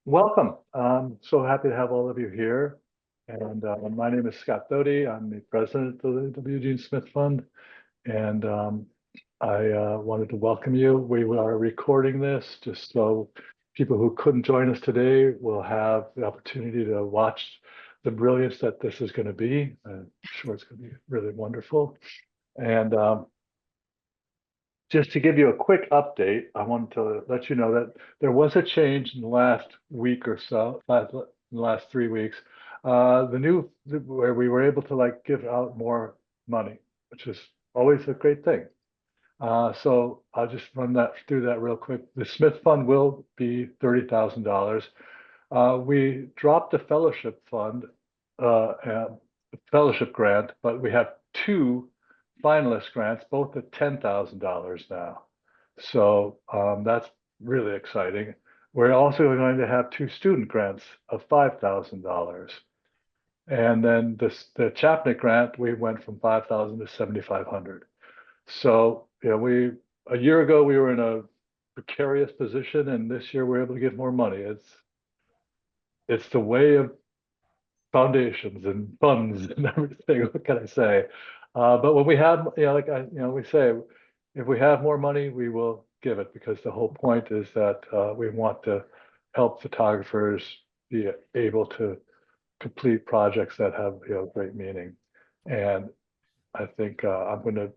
Welcome. I'm so happy to have all of you here. And my name is Scott Doty. I'm the president of the Eugene Smith Fund. And I wanted to welcome you. We are recording this just so people who couldn't join us today will have the opportunity to watch the brilliance that this is going to be. I'm sure it's going to be really wonderful. And just to give you a quick update, I wanted to let you know that there was a change in the last week or so, in the last 3 weeks. Where we were able to give out more money, which is always a great thing. So I'll just run through that real quick. The Smith Fund will be $30,000. We dropped the fellowship fund, fellowship grant, but we have two finalist grants, both at $10,000 now. So that's really exciting. We're also going to have two student grants of $5,000. And then the Chapnick grant, we went from 5,000 to 7,500. So a year ago we were in a precarious position, and this year we're able to give more money. It's the way of foundations and funds and everything. What can I say? But when we have, we say, if we have more money, we will give it, because the whole point is that we want to help photographers be able to complete projects that have great meaning. And I think I'm going to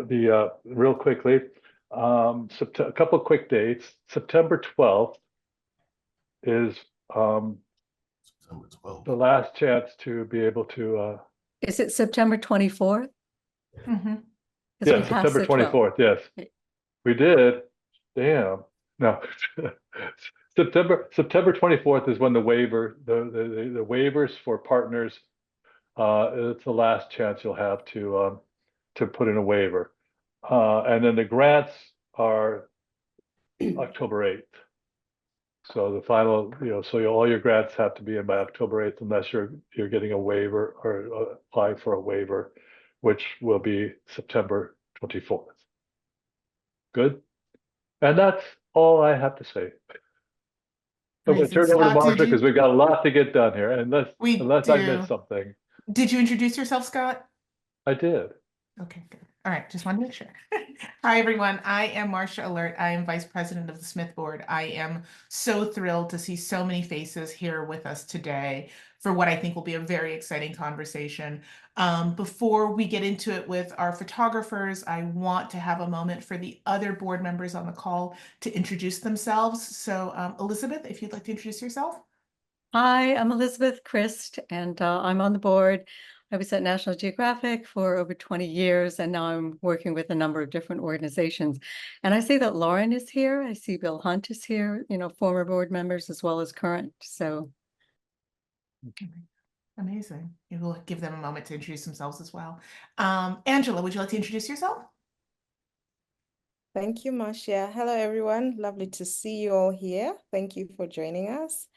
be real quickly. A couple of quick dates. September 12th is September 12th. the last chance to be able to. Is it September 24th? Mm-hmm. Yeah, September 24th. Yes, we did. Damn. No. September 24th is when the waivers for partners. It's the last chance you'll have to put in a waiver, and then the grants are October 8th. So the final, all your grants have to be in by October 8th, unless you're getting a waiver or applying for a waiver, which will be September 24th. Good. And that's all I have to say. I'm going to turn it over to Marsha, because we've got a lot to get done here, unless I missed something. Did you introduce yourself, Scott? I did. Okay, good. All right, just wanted to make sure. Hi, everyone. I am Marsha Alert. I am Vice President of the Smith Board. I am so thrilled to see so many faces here with us today for what I think will be a very exciting conversation. Before we get into it with our photographers, I want to have a moment for the other board members on the call to introduce themselves. So Elizabeth, if you'd like to introduce yourself. Hi, I'm Elizabeth Christ, and I'm on the board. I was at National Geographic for over 20 years, and now I'm working with a number of different organizations. And I see that Lauren is here. I see Bill Hunt is here, former board members as well as current. So. Amazing. We will give them a moment to introduce themselves as well. Angela, would you like to introduce yourself? Thank you, Marcia. Hello, everyone. Lovely to see you all here. Thank you for joining us.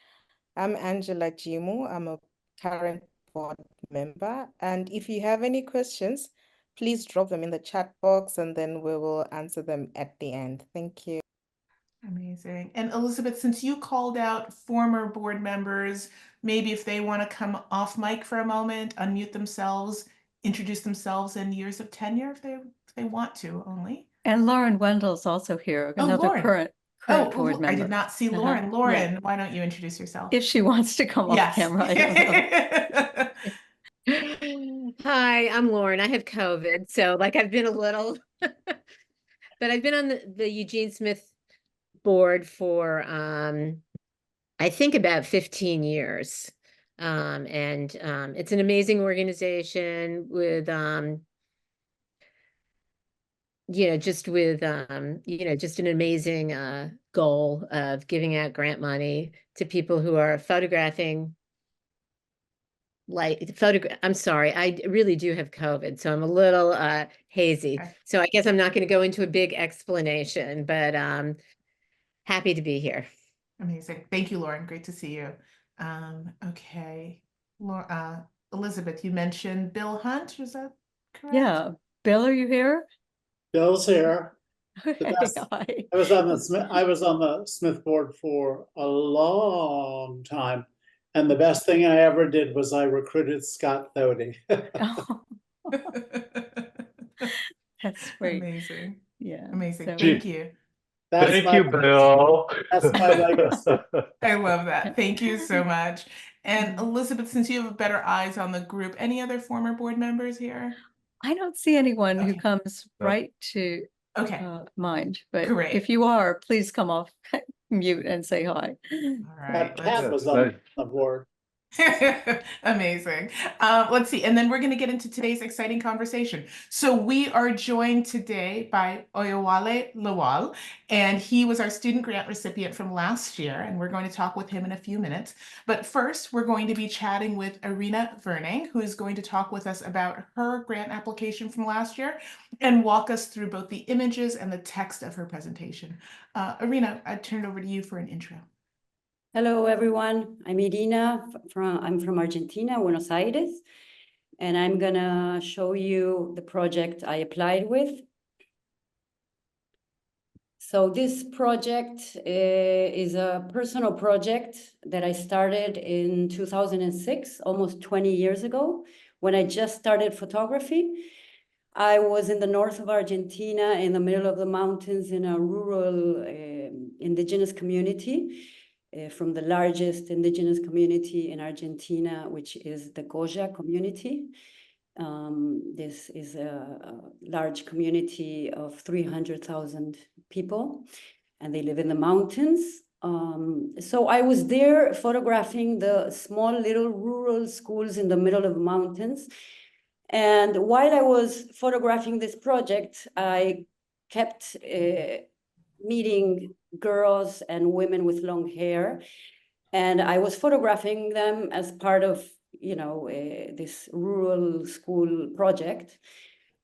I'm Angela Jimu. I'm a current board member. And if you have any questions, please drop them in the chat box, and then we will answer them at the end. Thank you. Amazing. And Elizabeth, since you called out former board members, maybe if they want to come off mic for a moment, unmute themselves, introduce themselves and years of tenure if they want to only. And Lauren Wendell's also here, another Lauren. current board member. I did not see Lauren. Lauren, why don't you introduce yourself? If she wants to come off camera, I don't know. Hi, I'm Lauren. I have COVID, so I've been a little, but I've been on the Eugene Smith board for I think about 15 years. And it's an amazing organization with just an amazing goal of giving out grant money to people who are photographing. I'm sorry, I really do have COVID, so I'm a little hazy. Okay. So I guess I'm not going to go into a big explanation, but happy to be here. Amazing. Thank you, Lauren. Great to see you. Okay. Elizabeth, you mentioned Bill Hunt. Is that correct? Yeah. Bill, are you here? Bill's here. best. Hi. I was on the Smith board for a long time. And the best thing I ever did was I recruited Scott Thody. Oh, that's great. Amazing. Yeah. Amazing. So- Thank you. That's Thank my you, legacy. Bill. That's my legacy. I love that. Thank you so much. And Mhm. Elizabeth, since you have better eyes on the group, any other former board members here? I don't see anyone who Okay. comes No. right to Okay. mind, but Great. if you are, please come off mute and say hi. All right. Pat Yeah, was nice. on the board. Amazing. Let's see. And then we're going to get into today's exciting conversation. So we are joined today by Oyewole Lawal, and he was our student grant recipient from last year, and we're going to talk with him in a few minutes. But first, we're going to be chatting with Irina Werner, who is going to talk with us about her grant application from last year and walk us through both the images and the text of her presentation. Irina, I turn it over to you for an intro. Hello, everyone. I'm Irina. I'm from Argentina, Buenos Aires, and I'm gonna show you the project I applied with. So this project is a personal project that I started in 2006, almost 20 years ago, when I just started photography. I was in the north of Argentina, in the middle of the mountains, in a rural indigenous community. From the largest indigenous community in Argentina, which is the Goya community. This is a large community of 300,000 people, and they live in the mountains. So I was there photographing the small little rural schools in the middle of the mountains. And while I was photographing this project, I kept meeting girls and women with long hair. And I was photographing them as part of, this rural school project.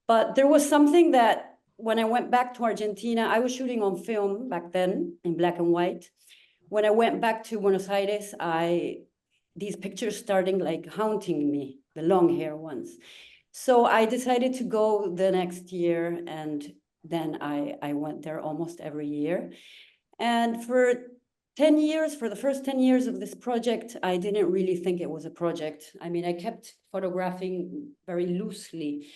But there was something that when I went back to Argentina, I was shooting on film back then in black and white. When I went back to Buenos Aires, these pictures started like haunting me, the long hair ones. So I decided to go the next year, and then I went there almost every year. And for 10 years, for the first 10 years of this project, I didn't really think it was a project. I mean, I kept photographing very loosely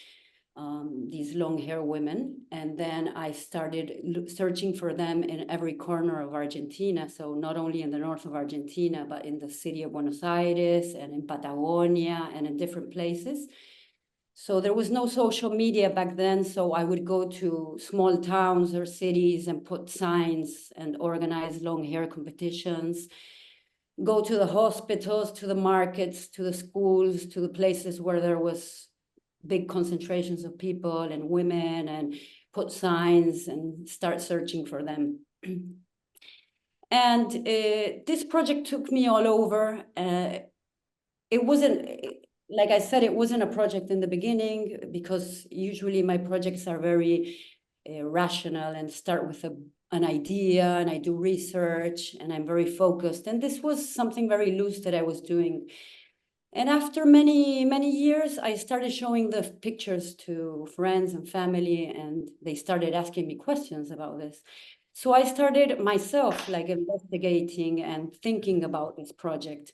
these long hair women. And then I started searching for them in every corner of Argentina. So not only in the north of Argentina, but in the city of Buenos Aires and in Patagonia and in different places. So there was no social media back then, so I would go to small towns or cities and put signs and organize long hair competitions, go to the hospitals, to the markets, to the schools, to the places where there was big concentrations of people and women, and put signs and start searching for them. And this project took me all over. It wasn't, like I said, it wasn't a project in the beginning, because usually my projects are very rational and start with an idea, and I do research and I'm very focused. And this was something very loose that I was doing. And after many, many years, I started showing the pictures to friends and family, and they started asking me questions about this. So I started myself like investigating and thinking about this project.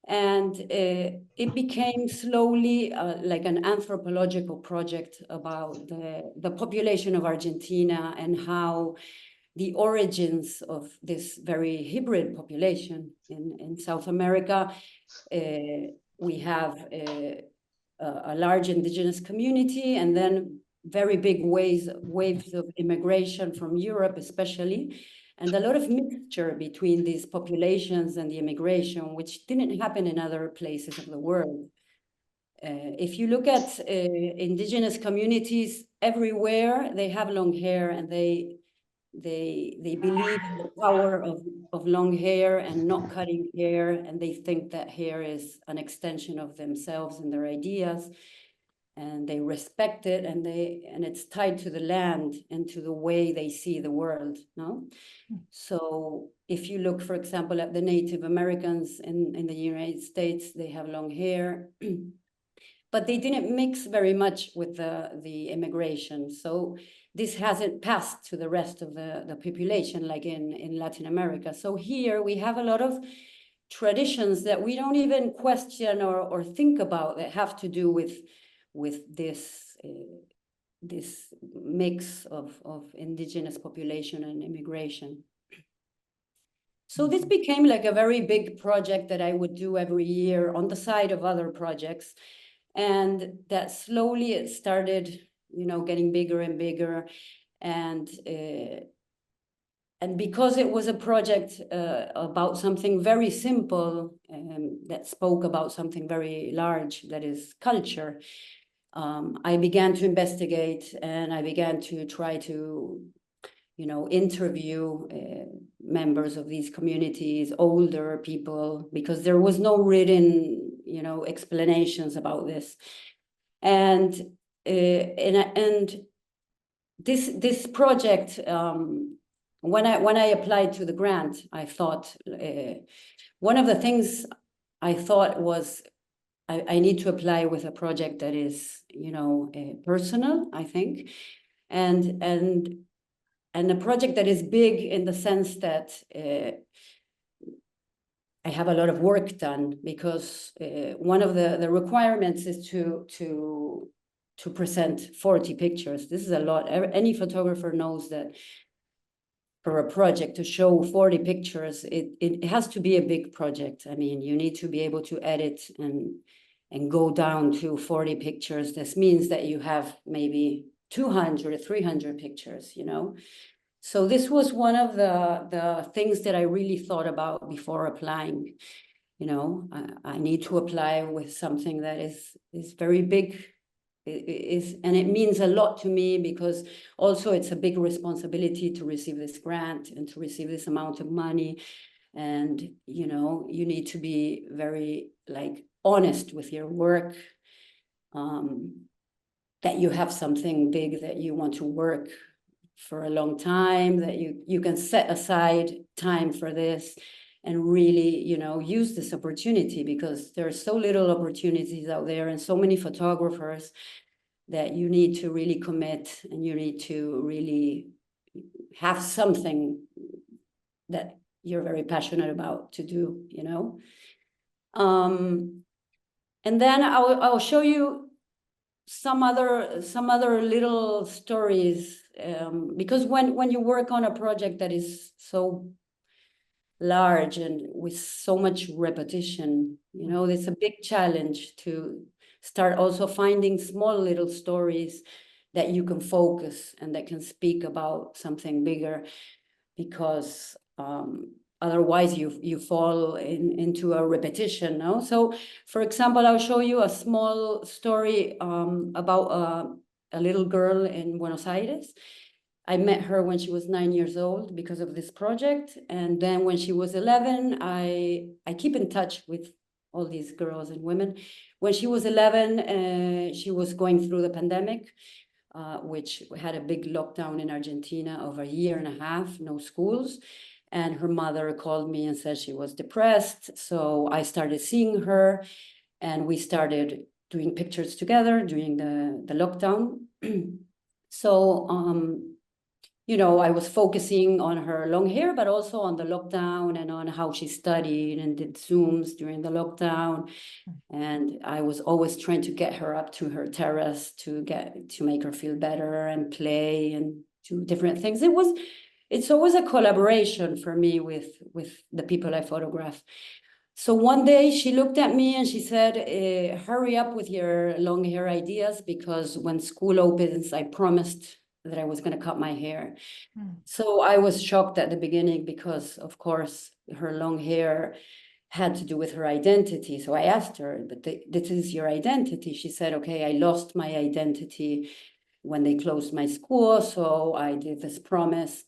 And it became slowly like an anthropological project about the population of Argentina and how the origins of this very hybrid population in South America. We have a large indigenous community, and then very big waves of immigration from Europe, especially, and a lot of mixture between these populations and the immigration, which didn't happen in other places of the world. If you look at indigenous communities everywhere, they have long hair, and they believe in the power of long hair and not cutting hair, and they think that hair is an extension of themselves and their ideas, and they respect it, and it's tied to the land and to the way they see the world, no? So if you look, for example, at the Native Americans in the United States, they have long hair. but they didn't mix very much with the immigration. So this hasn't passed to the rest of the population like in Latin America. So here we have a lot of traditions that we don't even question or think about that have to do with this this mix of indigenous population and immigration. So this became like a very big project that I would do every year on the side of other projects. And that slowly it started, you know, getting bigger and bigger. And because it was a project about something very simple that spoke about something very large, that is culture, I began to investigate, and I began to try to, you know, interview members of these communities, older people, because there was no written, you know, explanations about this. And this project, when I applied to the grant, I thought one of the things I thought was I need to apply with a project that is, you know, personal, I think, and a project that is big in the sense that I have a lot of work done, because one of the requirements is to present 40 pictures. This is a lot. Any photographer knows that for a project to show 40 pictures, it has to be a big project. I mean, you need to be able to edit and go down to 40 pictures. This means that you have maybe 200, 300 pictures, you know? So this was one of the things that I really thought about before applying. You know, I need to apply with something that is very big. And it means a lot to me, because also it's a big responsibility to receive this grant and to receive this amount of money. And, you know, you need to be very like honest with your work, that you have something big that you want to work for a long time, that you can set aside time for this and really, you know, use this opportunity, because there are so little opportunities out there and so many photographers that you need to really commit, and you need to really have something that you're very passionate about to do, you know. And then I'll show you some other little stories, because when you work on a project that is so large and with so much repetition, you know, it's a big challenge to start also finding small little stories that you can focus and that can speak about something bigger, because otherwise you fall into a repetition, no? So, for example, I'll show you a small story about a little girl in Buenos Aires. I met her when she was 9 years old because of this project. And then when she was 11, I keep in touch with all these girls and women. When she was 11, she was going through the pandemic, which had a big lockdown in Argentina of a year and a half, no schools. And her mother called me and said she was depressed. So I started seeing her, and we started doing pictures together during the lockdown. So, you know, I was focusing on her long hair, but also on the lockdown and on how she studied and did Zooms during the lockdown. And I was always trying to get her up to her terrace to make her feel better and play and do different things. It's always a collaboration for me with the people I photograph. So one day she looked at me and she said, hurry up with your long hair ideas, because when school opens, I promised that I was going to cut my hair. So I was shocked at the beginning, because of course her long hair had to do with her identity. So I asked her, but this is your identity? She said, okay, I lost my identity when they closed my school, so I did this promise.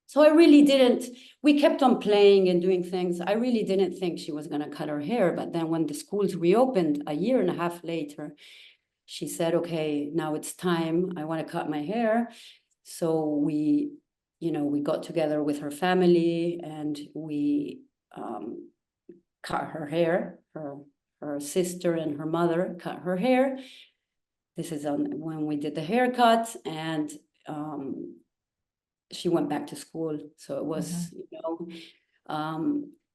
So I really didn't, we kept on playing and doing things. I really didn't think she was going to cut her hair. But then when the schools reopened a year and a half later, she said, okay, now it's time. I want to cut my hair. So we got together with her family and we cut her hair, her her sister and her mother cut her hair. This is when we did the haircut, and she went back to school. So it was,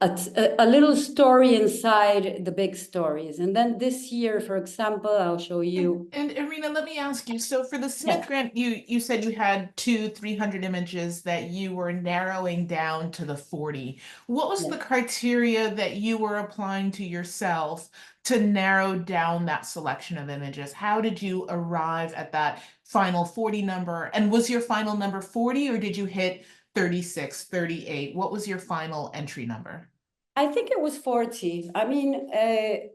a little story inside the big stories. And then this year, for example, I'll show you. And Irina, let me ask you, so for the Smith Grant, you said you had 300 images that you were narrowing down to the 40. What was the criteria that you were applying to yourself to narrow down that selection of images? How did you arrive at that final 40 number? And was your final number 40, or did you hit 36, 38? What was your final entry number? I think it was 40. I mean, I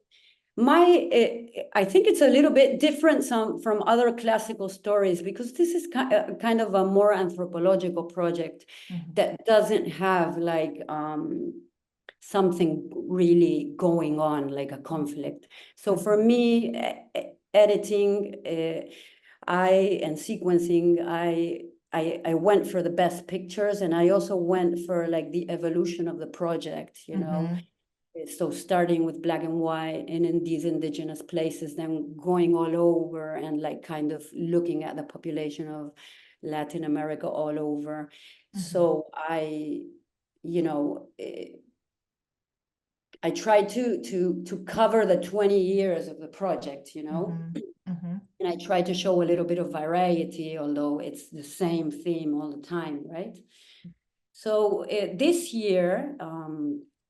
think it's a little bit different from other classical stories, because this is kind of a more anthropological project that doesn't have like something really going on, like a conflict. So for me, editing and sequencing, I went for the best pictures, and I also went for like the evolution of the project, you know. So starting with black and white and in these indigenous places, then going all over and like kind of looking at the population of Latin America all over. So I tried to cover the 20 years of the project, you know. And I tried to show a little bit of variety, although it's the same theme all the time, right? So this year,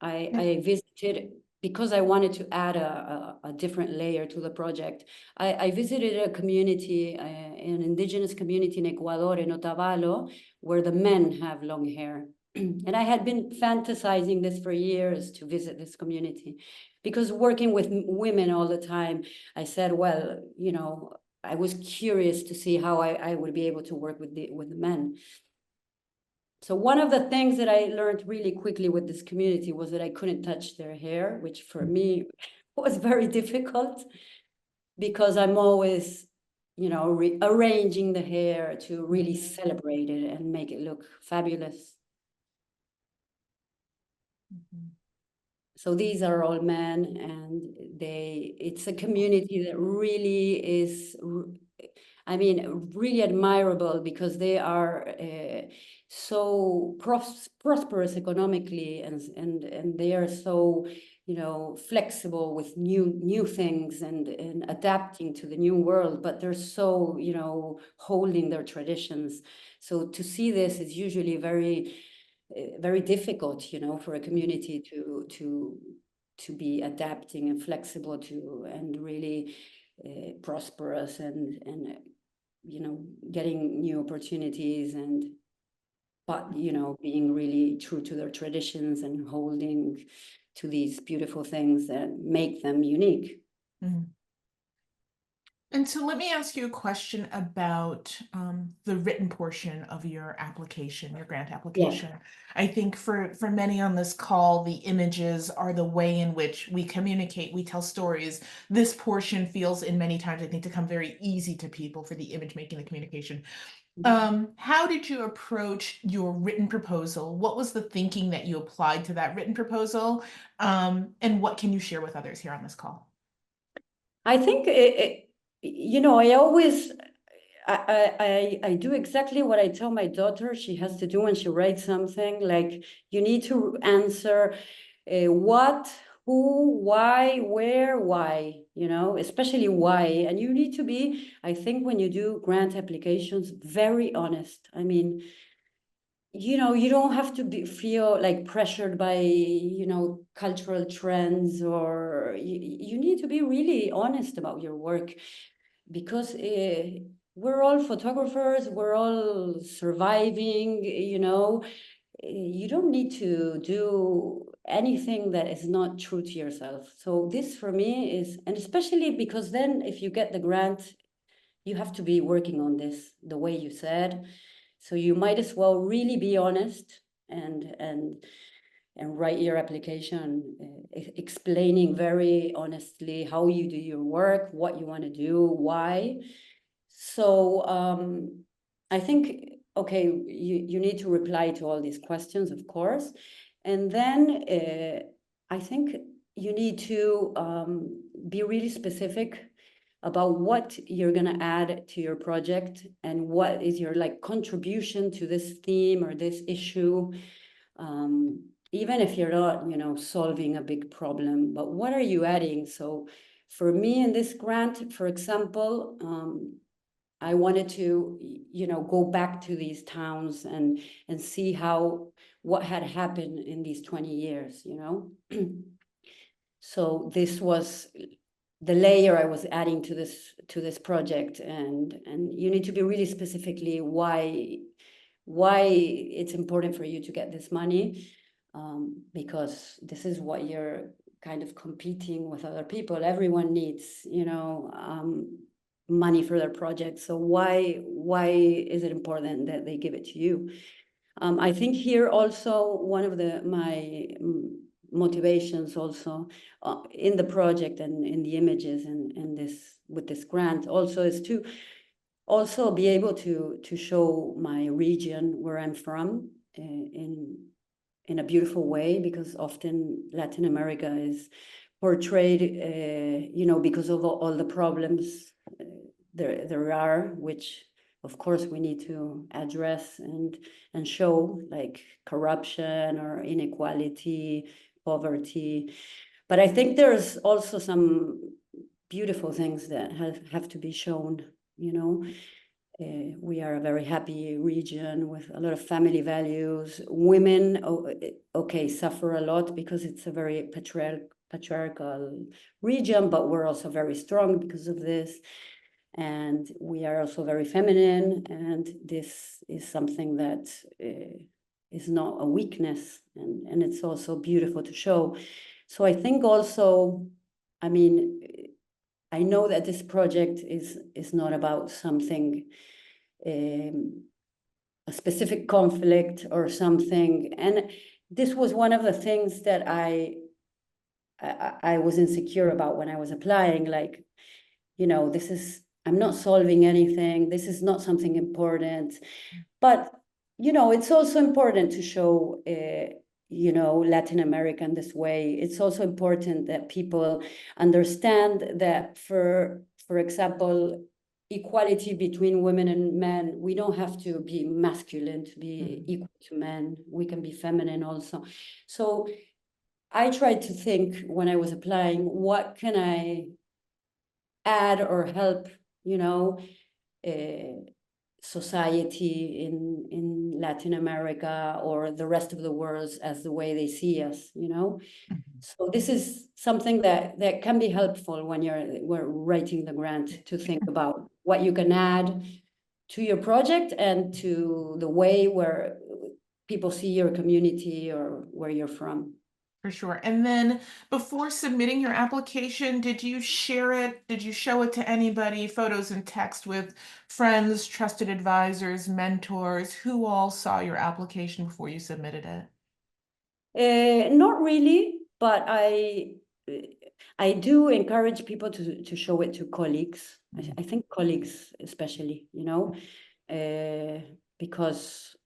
I visited, because I wanted to add a different layer to the project. I visited a community, an indigenous community in Ecuador, in Otavalo, where the men have long hair. And I had been fantasizing this for years, to visit this community, because working with women all the time, I said, well, you know, I was curious to see how I would be able to work with the men. So one of the things that I learned really quickly with this community was that I couldn't touch their hair, which for me was very difficult, because I'm always, you know, arranging the hair to really celebrate it and make it look fabulous. So these are all men, and it's a community that really is, I mean, really admirable, because they are so prosperous economically, and they are so, you know, flexible with new things and adapting to the new world, but they're so, you know, holding their traditions. So to see this is usually very difficult, you know, for a community to be adapting and flexible to, and really prosperous and you know, getting new opportunities, but you know, being really true to their traditions and holding to these beautiful things that make them unique. And so let me ask you a question about the written portion of your application, your grant application. I think for many on this call, the images are the way in which we communicate, we tell stories. This portion feels, in many times, I think, to come very easy to people for the image making, the communication. How did you approach your written proposal? What was the thinking that you applied to that written proposal? And what can you share with others here on this call? I think you know, I do exactly what I tell my daughter she has to do when she writes something. Like, you need to answer what, who, why, where, why, you know, especially why. And you need to be, I think, when you do grant applications, very honest. I mean, you know, you don't have to feel like pressured by, you know, cultural trends, or you need to be really honest about your work, because we're all photographers, we're all surviving, you know. You don't need to do anything that is not true to yourself. So this for me is, and especially because then if you get the grant, you have to be working on this the way you said. So you might as well really be honest and write your application explaining very honestly how you do your work, what you want to do, why. So I think, okay, you need to reply to all these questions, of course. And then I think you need to be really specific about what you're going to add to your project and what is your like contribution to this theme or this issue. Even if you're not, you know, solving a big problem, but what are you adding? So for me in this grant, for example, I wanted to, you know, go back to these towns and see what had happened in these 20 years, you know. So this was the layer I was adding to this project, and you need to be really specifically why it's important for you to get this money, because this is what you're kind of competing with other people. Everyone needs, you know, money for their project. So why is it important that they give it to you? I think here also one of my motivations also in the project and in the images and this with this grant also is to also be able to show my region where I'm from in a beautiful way, because often Latin America is portrayed, you know, because of all the problems there are, which of course we need to address and show, like corruption or inequality, poverty. But I think there's also some beautiful things that have to be shown, you know. We are a very happy region with a lot of family values. Women, okay, suffer a lot because it's a very patriarchal region, but we're also very strong because of this. And we are also very feminine, and this is something that is not a weakness, and it's also beautiful to show. So I think also, I mean, I know that this project is not about something, a specific conflict or something. And this was one of the things that I was insecure about when I was applying, like, you know, I'm not solving anything. This is not something important. But, you know, it's also important to show, you know, Latin America in this way. It's also important that people understand that, for example, equality between women and men, we don't have to be masculine to be equal to men. We can be feminine also. So I tried to think when I was applying, what can I add or help, you know, society in Latin America or the rest of the world as the way they see us, you know. So this is something that can be helpful when we're writing the grant, to think about what you can add to your project and to the way where people see your community or where you're from. For sure. And then before submitting your application, did you share it? Did you show it to anybody, photos and text, with friends, trusted advisors, mentors? Who all saw your application before you submitted it? Not really, but I do encourage people to show it to colleagues. I think colleagues especially, you know, because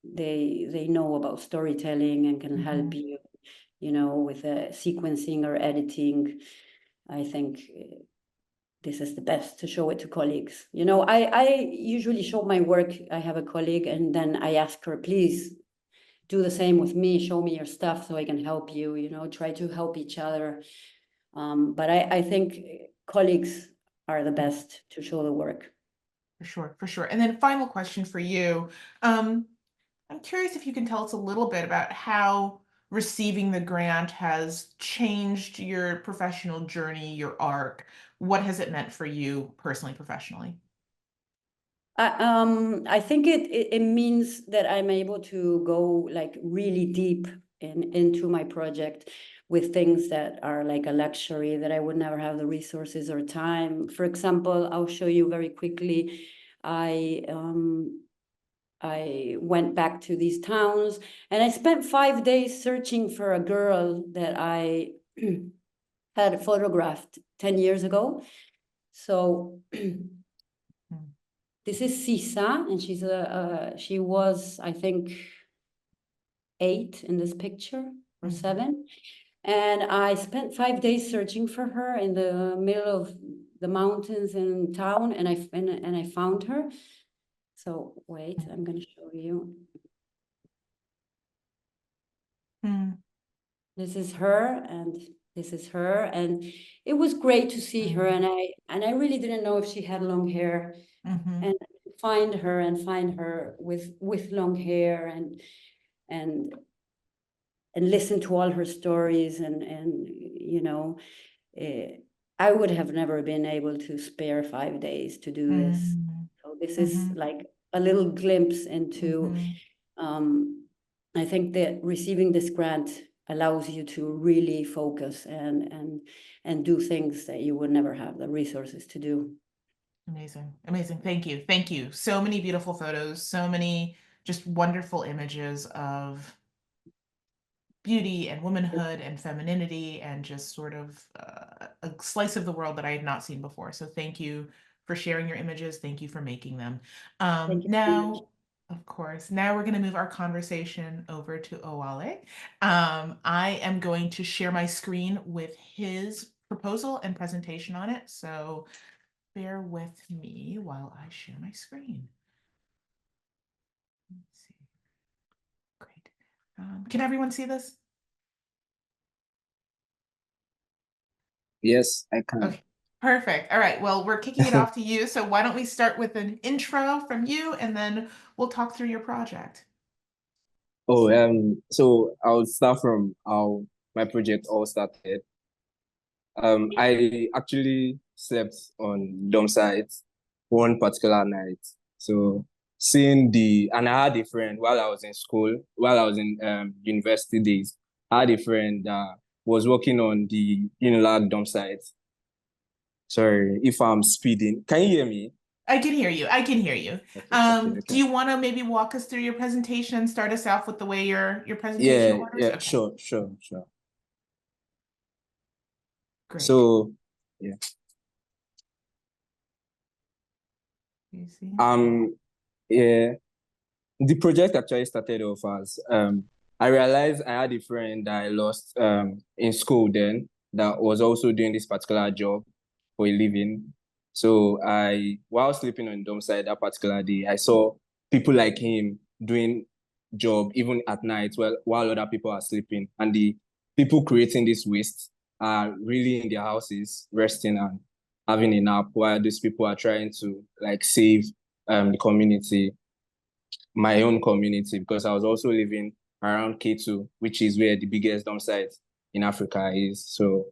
they know about storytelling and can help you, you know, with sequencing or editing. I think this is the best, to show it to colleagues. You know, I usually show my work. I have a colleague, and then I ask her, please do the same with me. Show me your stuff so I can help you, you know, try to help each other. But I think colleagues are the best to show the work. For sure, for sure. And then final question for you. I'm curious if you can tell us a little bit about how receiving the grant has changed your professional journey, your arc. What has it meant for you personally, professionally? I think it means that I'm able to go like really deep into my project with things that are like a luxury that I would never have the resources or time. For example, I'll show you very quickly. I went back to these towns, and I spent 5 days searching for a girl that I had photographed 10 years ago. So this is Sisa, and she was, I think, 8 in this picture, or 7. And I spent 5 days searching for her in the middle of the mountains in town, and I found her. So wait, I'm gonna show you. Mm, This is her, and this is her, and it was great to see her. And I really didn't know if she had long hair, mhm. and find her with long hair, and listen to all her stories, and you know, I would have never been able to spare 5 days to do this. Mm, So this is mhm, like a little glimpse into, mhm. I think that receiving this grant allows you to really focus and do things that you would never have the resources to do. Amazing. Amazing. Thank you. Thank you. So many beautiful photos, so many just wonderful images of beauty and womanhood and femininity and just sort of a slice of the world that I had not seen before. So thank you for sharing your images. Thank you for making them. Thank you very much. Now, of course, now we're going to move our conversation over to Oyewole. I am going to share my screen with his proposal and presentation on it. So bear with me while I share my screen. Let's see. Great. Can everyone see this? Yes, I can. Okay, perfect. All right. Well, we're kicking it off to you. So why don't we start with an intro from you, and then we'll talk through your project. Oh, so I'll start from how my project all started. I actually slept on dorm sites one particular night. So and I had a friend while I was in school, while I was in university days, I had a friend that was working on the Unilag dorm site. Sorry if I'm speeding. Can you hear me? I can hear you. I can hear you. Okay. Do you want to maybe walk us through your presentation, start us off with the way your presentation Yeah, orders? Okay, sure. great. So, yeah. You see? Yeah, the project actually started off as I realized I had a friend that I lost in school then that was also doing this particular job for a living. So while sleeping on the dorm side that particular day, I saw people like him doing job even at night while other people are sleeping. And the people creating this waste are really in their houses resting and having a nap while these people are trying to like save the community, my own community, because I was also living around K2, which is where the biggest dump site in Africa is. So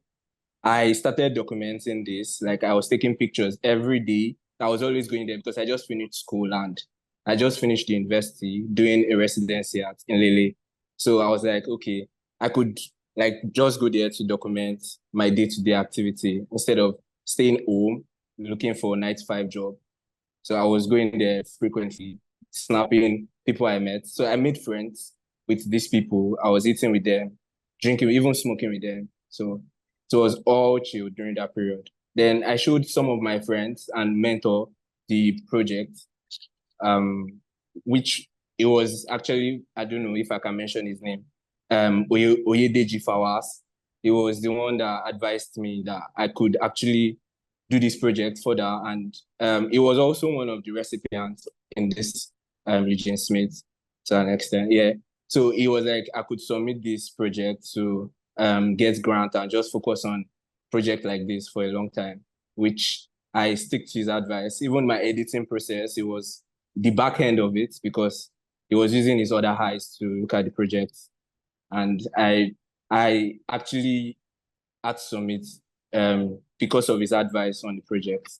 I started documenting this. Like I was taking pictures every day. I was always going there because I just finished school and I just finished the university doing a residency in Lille. So I was like, okay, I could like just go there to document my day-to-day activity instead of staying home looking for a 9-to-5 job. So I was going there frequently, snapping people I met. So I made friends with these people. I was eating with them, drinking, even smoking with them. So it was all chill during that period. Then I showed some of my friends and mentor the project, which it was actually, I don't know if I can mention his name, Oyedeji Fawas. He was the one that advised me that I could actually do this project further. And it was also one of the recipients in this Eugene Smith to an extent. Yeah. So it was like I could submit this project to get grant and just focus on project like this for a long time, which I stick to his advice. Even my editing process, it was the back end of it because he was using his other eyes to look at the project. And I actually had to submit because of his advice on the project.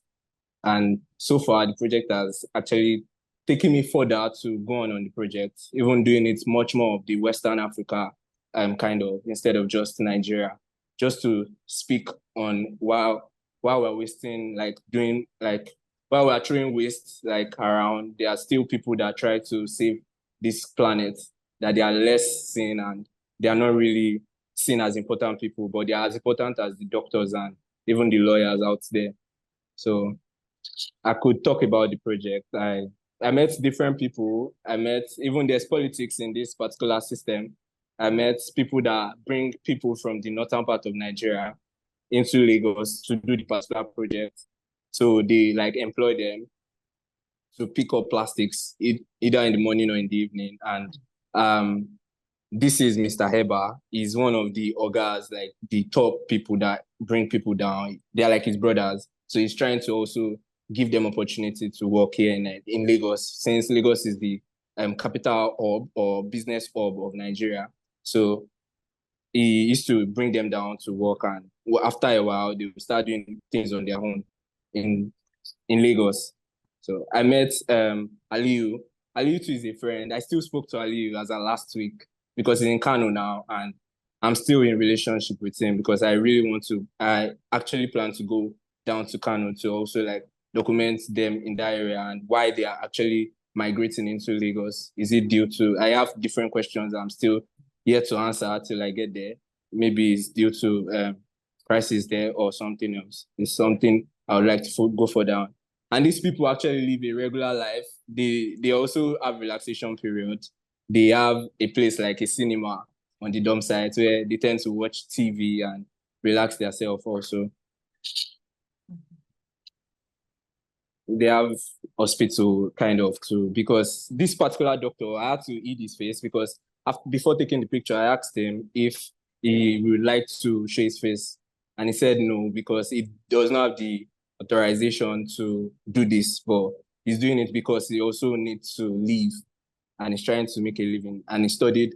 And so far, the project has actually taken me further to go on the project, even doing it much more of the Western Africa kind of, instead of just Nigeria, just to speak on while we're wasting, while we're throwing waste like around, there are still people that try to save this planet, that they are less seen and they are not really seen as important people, but they are as important as the doctors and even the lawyers out there. So I could talk about the project. I met different people. Even there's politics in this particular system. I met people that bring people from the northern part of Nigeria into Lagos to do the particular project. So they like employ them to pick up plastics either in the morning or in the evening. And this is Mr. Heba. He's one of the ogas, like the top people that bring people down. They're like his brothers. So he's trying to also give them opportunity to work here in Lagos, since Lagos is the capital hub or business hub of Nigeria. So he used to bring them down to work, and after a while, they would start doing things on their own in Lagos. So I met Aliyu. Aliyu too is a friend. I still spoke to Aliyu as of last week because he's in Kano now, and I'm still in relationship with him because I actually plan to go down to Kano to also like document them in that area and why they are actually migrating into Lagos. Is it due to, I have different questions I'm still yet to answer till I get there. Maybe it's due to crisis there or something else. It's something I would like to go further on. And these people actually live a regular life. They also have relaxation period. They have a place like a cinema on the dump site where they tend to watch TV and relax themselves also. They have hospital kind of too, because this particular doctor, I had to eat his face because before taking the picture, I asked him if he would like to show his face. And he said no, because it does not have the authorization to do this, but he's doing it because he also needs to live and he's trying to make a living. And he studied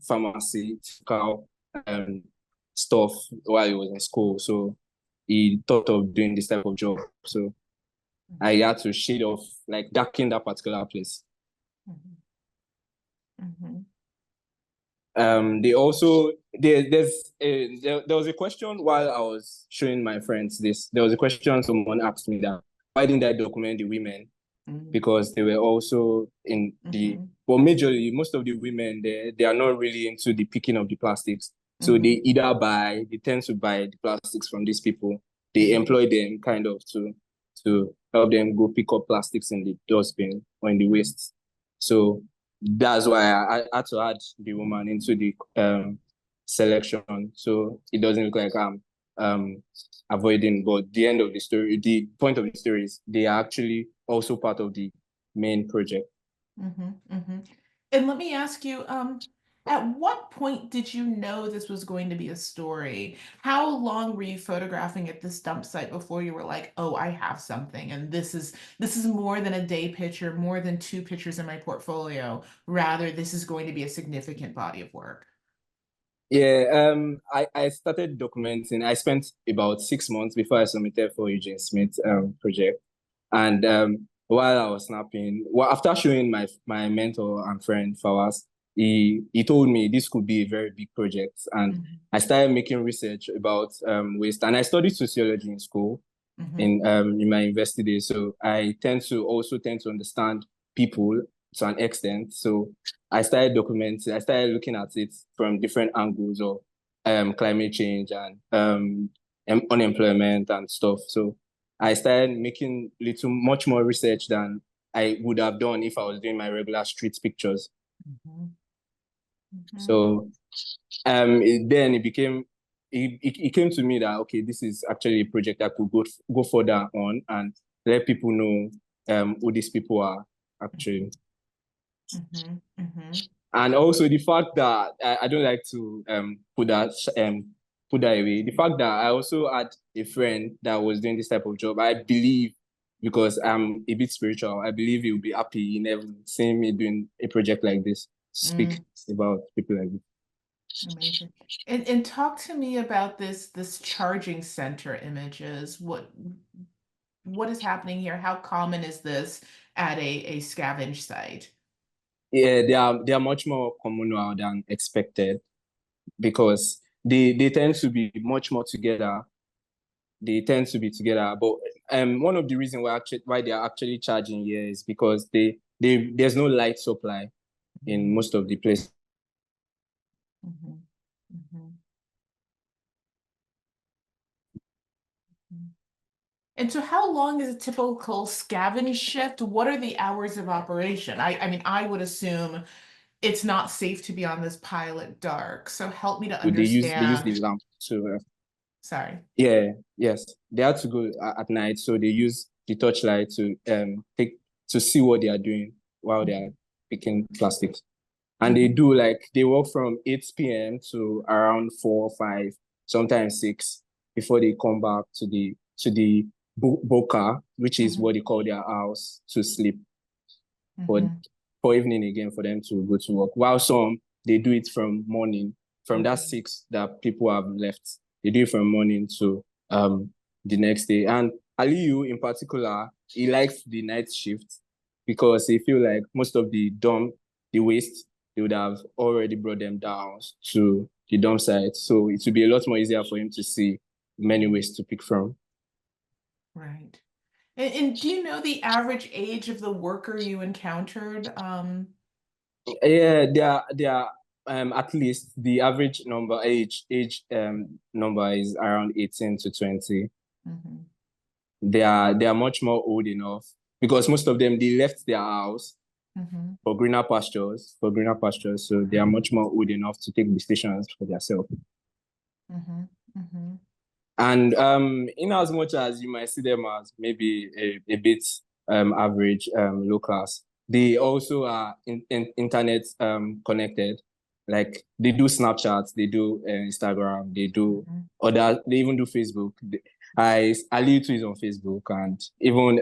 pharmaceutical stuff while he was in school. So he thought of doing this type of job. So I had to shade off, like darken that particular place. They also, there was a question while I was showing my friends this. There was a question someone asked me that, why didn't I document the women? Because they were also in but majorly, most of the women, they are not really into the picking of the plastics. So they tend to buy the plastics from these people. They employ them kind of to help them go pick up plastics in the dustbin or in the waste. So that's why I had to add the woman into the selection. So it doesn't look like I'm avoiding, but the end of the story, the point of the story is they are actually also part of the main project. And let me ask you, at what point did you know this was going to be a story? How long were you photographing at this dump site before you were like, oh, I have something, and this is more than a day picture, more than 2 pictures in my portfolio. Rather, this is going to be a significant body of work. Yeah, I started documenting. I spent about 6 months before I submitted for Eugene Smith project. And while I was snapping, after showing my mentor and friend Fawaz, he told me this could be a very big project. And I started making research about waste. And I studied sociology in school in my university days. So I tend to understand people to an extent. So I started documenting, I started looking at it from different angles of climate change and unemployment and stuff. So I started making much more research than I would have done if I was doing my regular street pictures. So then it came to me that, okay, this is actually a project that could go further on and let people know who these people are actually. And also the fact that I don't like to put that away. The fact that I also had a friend that was doing this type of job, I believe, because I'm a bit spiritual, I believe he will be happy in ever seeing me doing a project like this, speak about people like this. Amazing. And talk to me about this charging center images. What is happening here? How common is this at a scavenge site? Yeah, they are much more common now than expected because they tend to be much more together. They tend to be together, but one of the reasons why they are actually charging here is because there's no light supply in most of the places. And so how long is a typical scavenge shift? What are the hours of operation? I mean, I would assume it's not safe to be on this pile at dark. So help me to They use the understand. lamp to Sorry. yes, they had to go at night, so they use the torchlight to see what they are doing while they are picking plastics. And they do they work from 8 p.m. to around 4, 5, sometimes 6 before they come back to the boka, which is what they call their house, to sleep for evening again for them to go to work. While some they do it from morning, from that 6 that people have left. They do it from morning to the next day. And Aliyu in particular, he likes the night shift because he feel like most of the waste, they would have already brought them down to the dump site. So it would be a lot more easier for him to see many ways to pick from. Right. And do you know the average age of the worker you encountered? Yeah, they are at least the average age number is around 18 to 20. They are much more old enough because most of them, they left their house for greener pastures. So they are much more old enough to take decisions for themselves. And in as much as you might see them as maybe a bit average, low class, they also are internet connected. Like they do Snapchat, they do Instagram, they do they even do Facebook. Ali too is on Facebook, and even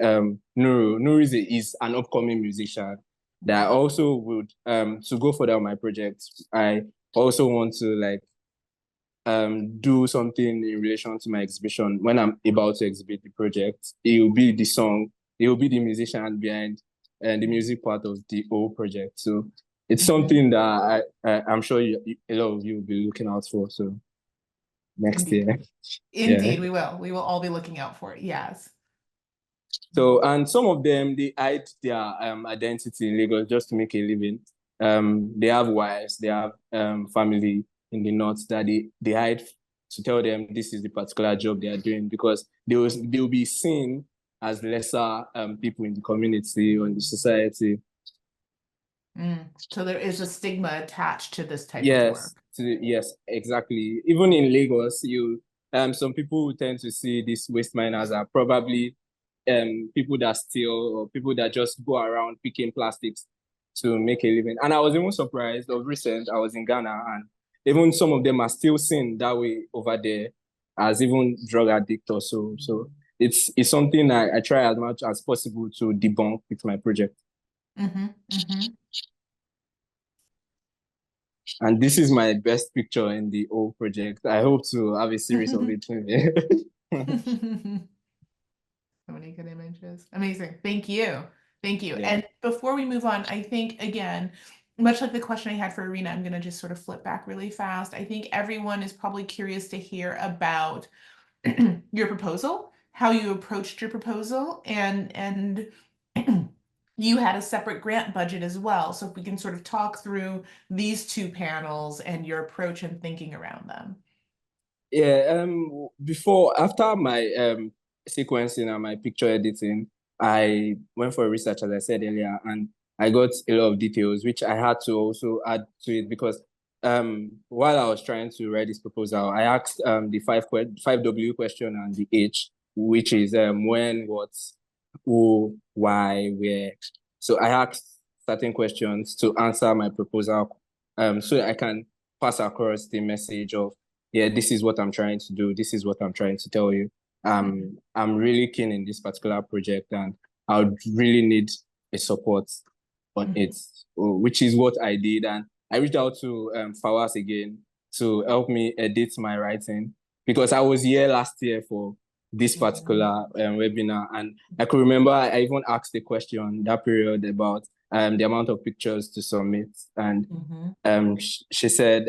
Nuru is an upcoming musician that I also would to go further on my project. I also want to do something in relation to my exhibition. When I'm about to exhibit the project, it will be the song, it will be the musician behind and the music part of the whole project. So it's something that I'm sure a lot of you will be looking out for. So next year. Indeed, we will. We will all be looking out for it. Yes. So, and some of them, they hide their identity in Lagos just to make a living. They have wives, they have family in the north that they hide to tell them this is the particular job they are doing, because they will be seen as lesser people in the community or in the society. So there is a stigma attached to this type of work. Yes, exactly. Even in Lagos, some people tend to see these waste miners are probably people that steal or people that just go around picking plastics to make a living. And I was even surprised of recent, I was in Ghana, and even some of them are still seen that way over there as even drug addict or so. So it's something I try as much as possible to debunk with my project. And this is my best picture in the whole project. I hope to have a series of it. So many good images. Amazing. Thank you. Thank you. Yeah. And before we move on, I think, again, much like the question I had for Irina, I'm going to just sort of flip back really fast. I think everyone is probably curious to hear about your proposal, how you approached your proposal, and you had a separate grant budget as well. So if we can sort of talk through these two panels and your approach and thinking around them. Yeah, after my sequencing and my picture editing, I went for research, as I said earlier, and I got a lot of details, which I had to also add to it because while I was trying to write this proposal, I asked the 5W question and the H, which is when, what, who, why, where. So I asked certain questions to answer my proposal so that I can pass across the message of, yeah, this is what I'm trying to do. This is what I'm trying to tell you. I'm really keen in this particular project, and I would really need a support on it, which is what I did. And I reached out to Fawaz again to help me edit my writing, because I was here last year for this particular webinar, and I could remember I even asked a question that period about the amount of pictures to submit, and she said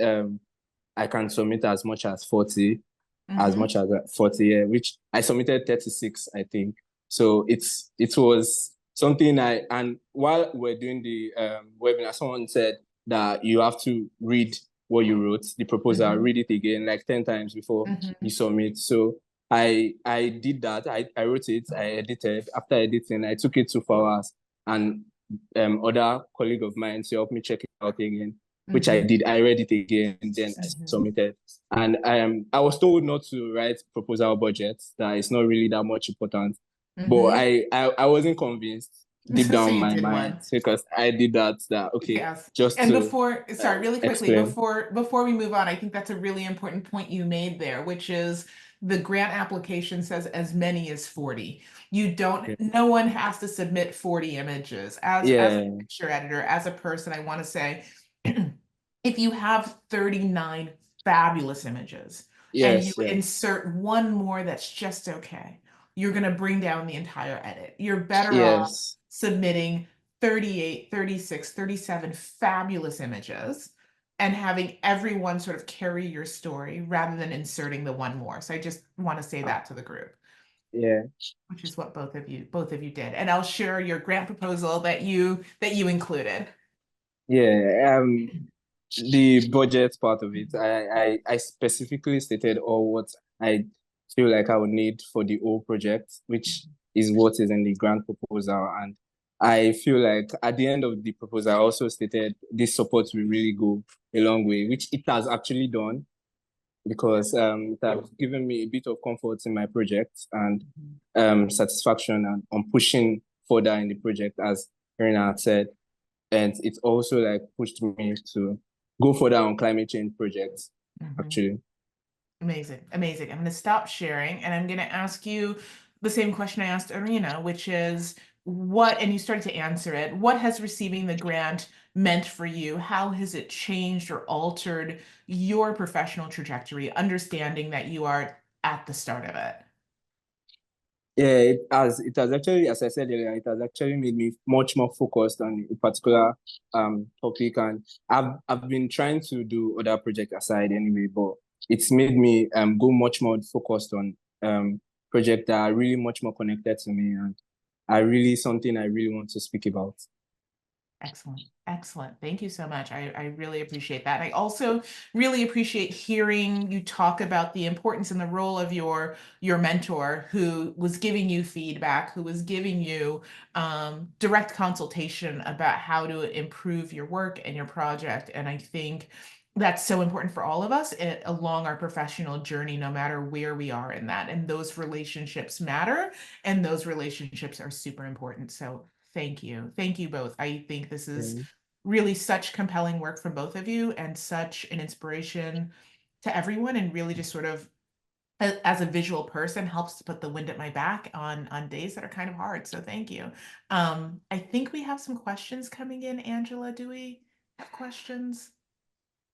I can submit as much as 40, which I submitted 36, I think. So it was something and while we're doing the webinar, someone said that you have to read what you wrote, the proposal, read it again like 10 times before you submit. So I did that. I wrote it, I edited. After editing, I took it to Fawaz, and other colleague of mine to help me check it out again, which I did. I read it again and then I submitted. And I was told not to write proposal budgets, that it's not really that much important. But I wasn't convinced deep So down you my did mind one. because I did that okay, Yes. just And to before, sorry, really quickly, explain. before we move on, I think that's a really important point you made there, which is the grant application says as many as 40. You don't, no one has to submit 40 images. As a picture editor, as a person, I want to say, if you have 39 fabulous images and you insert one more that's just okay, you're going to bring down the entire edit. You're better off submitting 38, 36, 37 fabulous images and having everyone sort of carry your story rather than inserting the one more. So I just want to say that to the group. Yeah. Which is what both of you did. And I'll share your grant proposal that you included. Yeah, the budget part of it, I specifically stated all what I feel like I would need for the whole project, which is what is in the grant proposal. And I feel like at the end of the proposal, I also stated this support will really go a long way, which it has actually done, because it has given me a bit of comfort in my project and satisfaction on pushing further in the project, as Irina had said. And it's also like pushed me to go further on climate change projects, actually. Amazing, amazing. I'm going to stop sharing and I'm going to ask you the same question I asked Irina, which is what, and you started to answer it, what has receiving the grant meant for you? How has it changed or altered your professional trajectory, understanding that you are at the start of it? Yeah, it has actually, as I said earlier, it has actually made me much more focused on a particular topic. And I've been trying to do other projects aside anyway, but it's made me go much more focused on projects that are really much more connected to me and are really something I really want to speak about. Excellent. Excellent. Thank you so much. I really appreciate that. I also really appreciate hearing you talk about the importance and the role of your mentor who was giving you feedback, who was giving you direct consultation about how to improve your work and your project. And I think that's so important for all of us along our professional journey, no matter where we are in that. And those relationships matter, and those relationships are super important. So thank you. Thank you both. I think this is really such compelling work from both of you and such an inspiration to everyone, and really just sort of as a visual person helps to put the wind at my back on days that are kind of hard. So thank you. I think we have some questions coming in. Angela, do we have questions?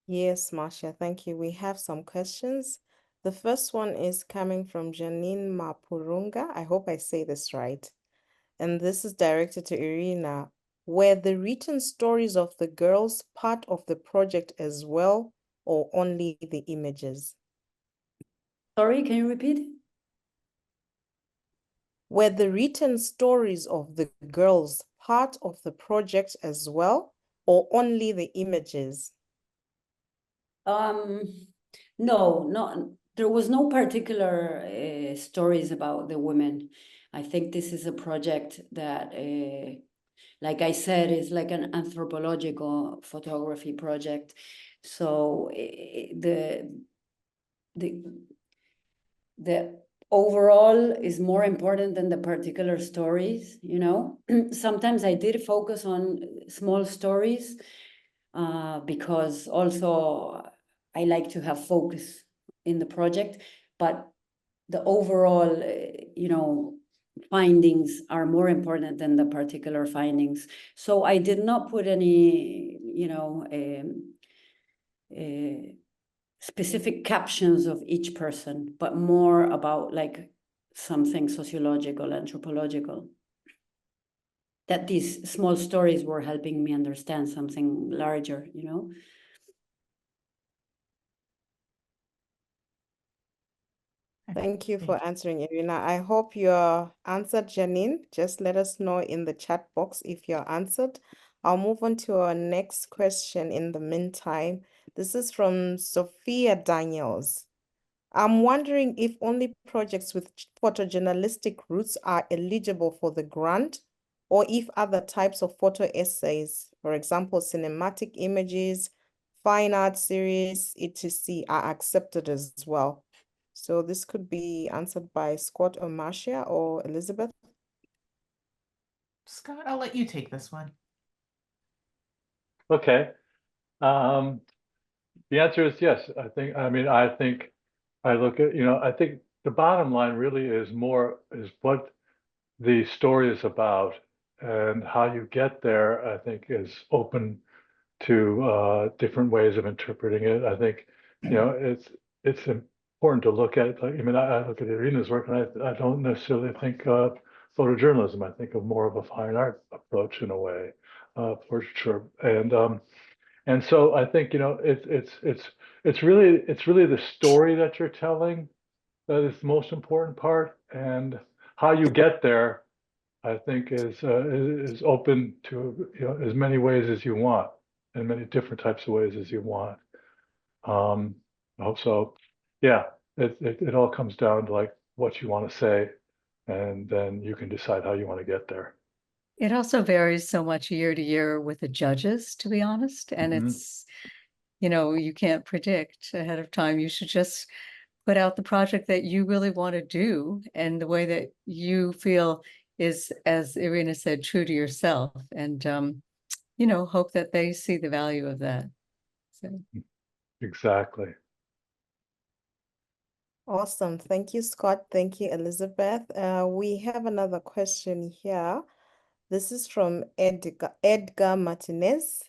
Yes, Marcia, thank you. We have some questions. The first one is coming from Janine Mapurunga. I hope I say this right. And this is directed to Irina. Were the written stories of the girls part of the project as well, or only the images? Sorry, can you repeat? Were the written stories of the girls part of the project as well, or only the images? No, there was no particular stories about the women. I think this is a project that, like I said, is like an anthropological photography project. So the overall is more important than the particular stories, you know. Sometimes I did focus on small stories because also I like to have focus in the project, but the overall, you know, findings are more important than the particular findings. So I did not put any, you know, specific captions of each person, but more about like something sociological, anthropological. That these small stories were helping me understand something larger, you know. Thank you for answering, Irina. I hope you're answered, Janine. Just let us know in the chat box if you're answered. I'll move on to our next question in the meantime. This is from Sophia Daniels. I'm wondering if only projects with photojournalistic roots are eligible for the grant, or if other types of photo essays, for example, cinematic images, fine art series, etc., are accepted as well. So this could be answered by Scott or Marcia or Elizabeth. Scott, I'll let you take this one. Okay. The answer is yes. I think I look at, I think the bottom line really is what the story is about, and how you get there, I think, is open to different ways of interpreting it. I think, it's important to look at, like, I look at Irina's work, and I don't necessarily think photojournalism. I think of more of a fine art approach in a way, for sure. And so I think, it's really the story that you're telling that is the most important part, and how you get there, I think, is open to, as many ways as you want, and many different types of ways as you want. Also, yeah, it all comes down to like what you want to say, and then you can decide how you want to get there. It also varies so much year to year with the judges, to be honest, and Mhm. it's, you can't predict ahead of time. You should just put out the project that you really want to do, and the way that you feel is, as Irina said, true to yourself, and hope that they see the value of that. So Exactly. Awesome. Thank you, Scott. Thank you, Elizabeth. We have another question here. This is from Edgar Martinez.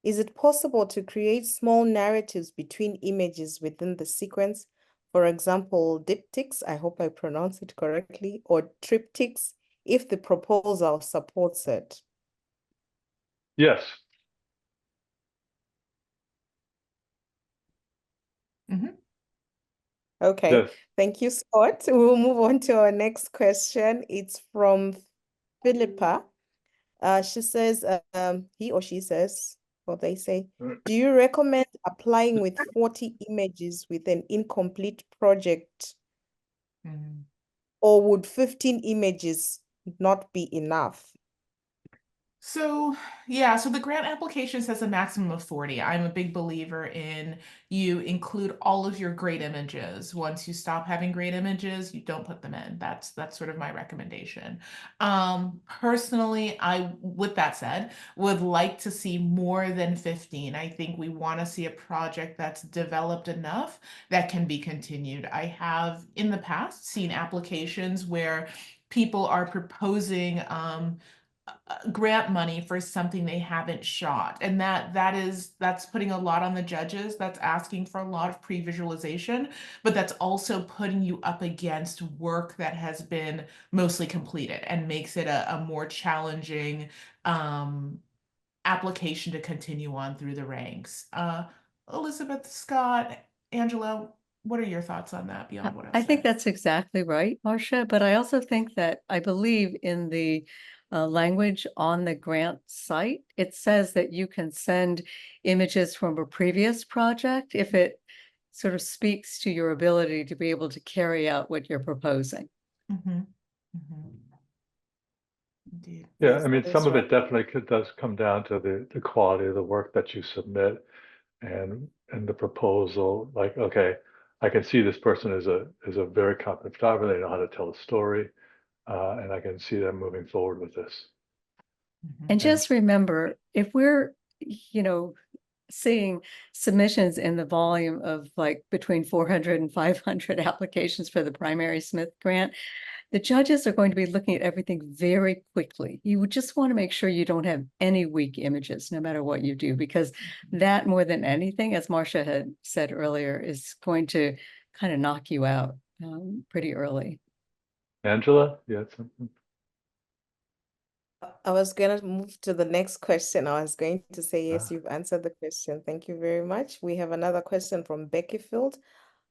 Is it possible to create small narratives between images within the sequence? For example, diptychs, I hope I pronounce it correctly, or triptychs, if the proposal supports it. Yes. Okay, Yes. thank you, Scott. We'll move on to our next question. It's from Philippa. She says, he or she says, or they say, do you recommend applying with 40 images with an incomplete project, or would 15 images not be enough? So yeah, so the grant application says a maximum of 40. I'm a big believer in you include all of your great images. Once you stop having great images, you don't put them in. That's sort of my recommendation. Personally, with that said, would like to see more than 15. I think we want to see a project that's developed enough that can be continued. I have in the past seen applications where people are proposing grant money for something they haven't shot, and that's putting a lot on the judges. That's asking for a lot of pre-visualization, but that's also putting you up against work that has been mostly completed, and makes it a more challenging application to continue on through the ranks. Elizabeth, Scott, Angela, what are your thoughts on that beyond what I I've think said? that's exactly right, Marcia, but I also think that I believe in the language on the grant site. It says that you can send images from a previous project if it sort of speaks to your ability to be able to carry out what you're proposing. Indeed. Yeah, Yes, I mean, that some is of right. it definitely does come down to the quality of the work that you submit, and the proposal. Like, okay, I can see this person is a very competent photographer. They know how to tell a story, and I can see them moving forward with this. And just remember, if we're, seeing submissions in the volume of like between 400 and 500 applications for the primary Smith grant, the judges are going to be looking at everything very quickly. You would just want to make sure you don't have any weak images, no matter what you do, because that, more than anything, as Marcia had said earlier, is going to kind of knock you out pretty early. Angela, you had something? I was going to move to the next question. I was going to say, yes, Ah. you've answered the question. Thank you very much. We have another question from Becky Field.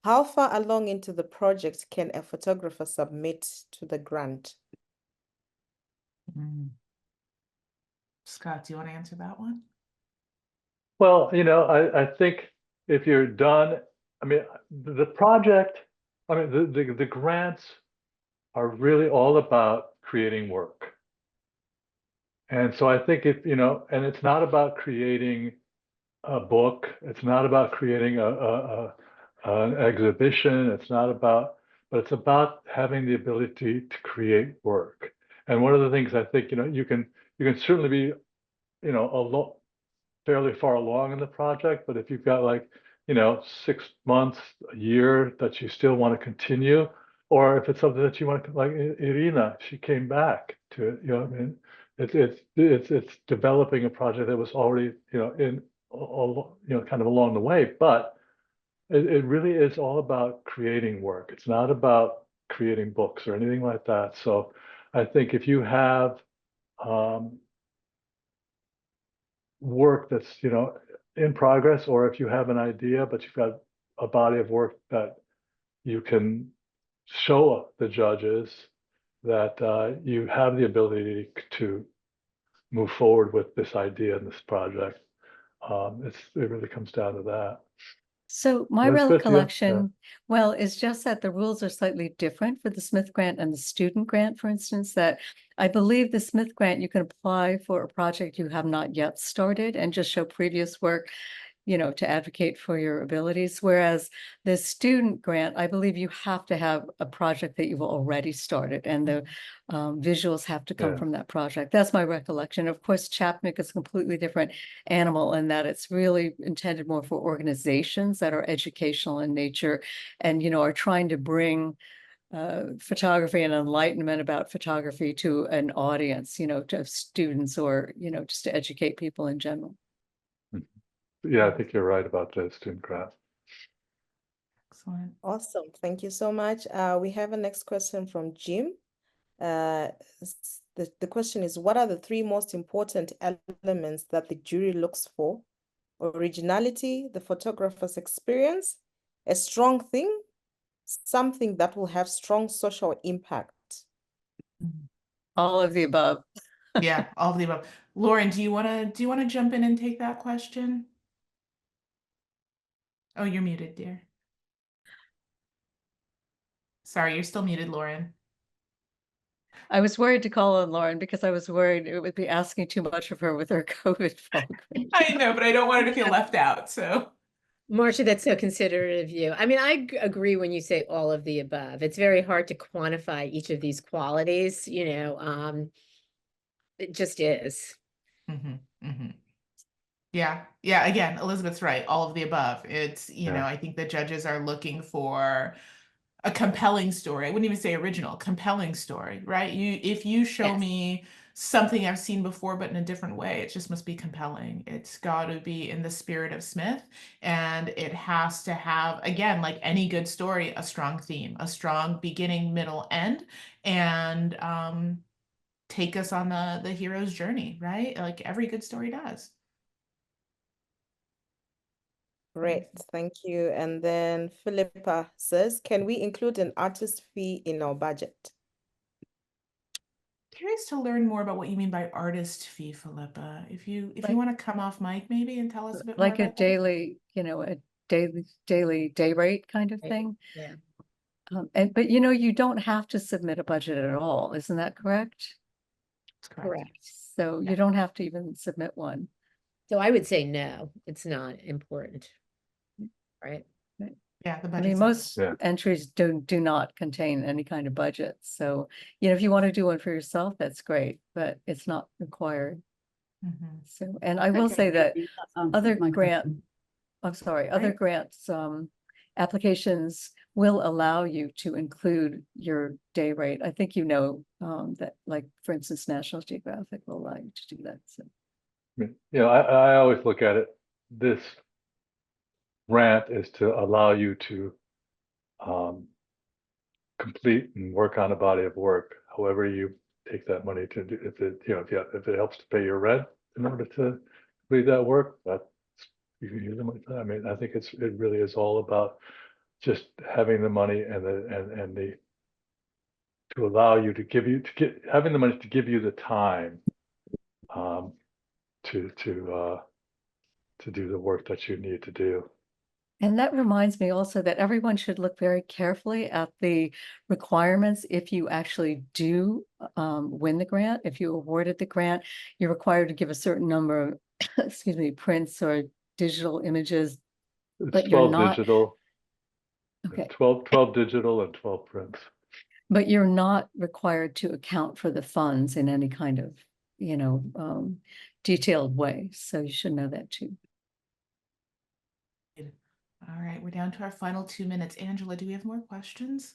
How far along into the project can a photographer submit to the grant? Scott, do you want to answer that one? Well, I think if you're done, I mean, the project, I mean, the grants are really all about creating work. And so I think it, and it's not about creating a book. It's not about creating an exhibition. It's not about, but it's about having the ability to create work. And one of the things I think, you can certainly be, fairly far along in the project, but if you've got like, 6 months, a year that you still want to continue, or if it's something that you want to, like Irina, she came back to it, I mean, it's developing a project that was already, in, kind of along the way, but it really is all about creating work. It's not about creating books or anything like that. So I think if you have work that's, in progress, or if you have an idea, but you've got a body of work that you can show the judges that you have the ability to move forward with this idea and this project. It really comes down to that. So my Elizabeth, yeah, recollection, well, is just that the rules are slightly different for the Smith Grant and the Student Grant, for instance, that I believe the Smith Grant, you can apply for a project you have not yet started and just show previous work, to advocate for your abilities. Whereas the Student Grant, I believe you have to have a project that you've already started, and the visuals have to come Yeah. from that project. That's my recollection. Of course, Chapnick is a completely different animal in that it's really intended more for organizations that are educational in nature and, are trying to bring photography and enlightenment about photography to an audience, to students or, just to educate people in general. Yeah, I think you're right about the Student Grant. Excellent. Awesome. Thank you so much. We have a next question from Jim. The question is, what are the 3 most important elements that the jury looks for? Originality, the photographer's experience, a strong theme, something that will have strong social impact. All of the above. Yeah, all of the above. Lauren, do you want to jump in and take that question? Oh, you're muted, dear. Sorry, you're still muted, Lauren. I was worried to call on Lauren because I was worried it would be asking too much of her with her COVID fog. I know, but I don't want her to feel left out, so. Marcia, that's so considerate of you. I mean, I agree when you say all of the above. It's very hard to quantify each of these qualities, it just is. Yeah, again, Elizabeth's right, all of the above. It's, I think the judges are looking for a compelling story. I wouldn't even say original, compelling story, right? If you show Yes. me something I've seen before, but in a different way, it just must be compelling. It's got to be in the spirit of Smith, and it has to have, again, like any good story, a strong theme, a strong beginning, middle, end, and take us on the hero's journey, right? Like every good story does. Great, thank you. And then Philippa says, can we include an artist fee in our budget? Curious to learn more about what you mean by artist fee, Philippa. If you want to come off mic maybe and tell us a bit more Like a about that. daily, a daily day rate kind of thing. Yeah. But you don't have to submit a budget at all, isn't that correct? That's correct. So you don't have to even submit one. So I would say no, it's not important, right? Yeah, the I budget. mean, most Yeah. entries do not contain any kind of budget. So, if you want to do one for yourself, that's great, but it's not required. So, and I will say that other grants, applications will allow you to include your day rate. I think that, like, for instance, National Geographic will allow you to do that. So, I always look at it, this grant is to allow you to complete and work on a body of work, however you take that money to do. If it helps to pay your rent in order to complete that work, you can use the money for that. I mean, I think it really is all about just having the money and to allow you having the money to give you the time to do the work that you need to do. And that reminds me also that everyone should look very carefully at the requirements. If you actually do win the grant, if you awarded the grant, you're required to give a certain number of, excuse me, prints or digital images, It's but you're 12 not, digital, okay, 12 digital and 12 prints. but you're not required to account for the funds in any kind of, detailed way. So you should know that too. All right, we're down to our final 2 minutes. Angela, do we have more questions?